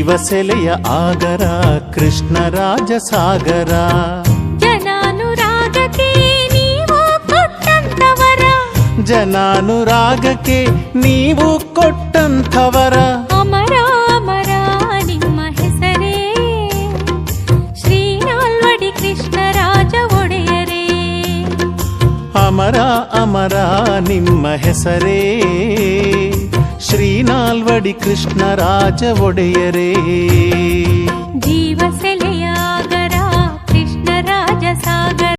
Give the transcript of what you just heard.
ಶಿವಸೆಲೆಯ ಆಗರ ಕೃಷ್ಣರಾಜ ಸಾಗರ. ಜನಾನುರಾಗಕ್ಕೆ ನೀವು ಕೊಟ್ಟಂತವರ, ಜನಾನುರಾಗಕ್ಕೆ ನೀವು ಕೊಟ್ಟಂಥವರ. ಅಮರ ಅಮರ ನಿಮ್ಮ ಹೆಸರೇ ಶ್ರೀ ನಾಲ್ವಡಿ ಕೃಷ್ಣರಾಜ ಒಡೆಯರೇ. ಅಮರ ಅಮರ ನಿಮ್ಮ ಹೆಸರೇ ಶ್ರೀ ನಾಲ್ವಡಿ ಕೃಷ್ಣರಾಜ ಒಡೆಯರೇ.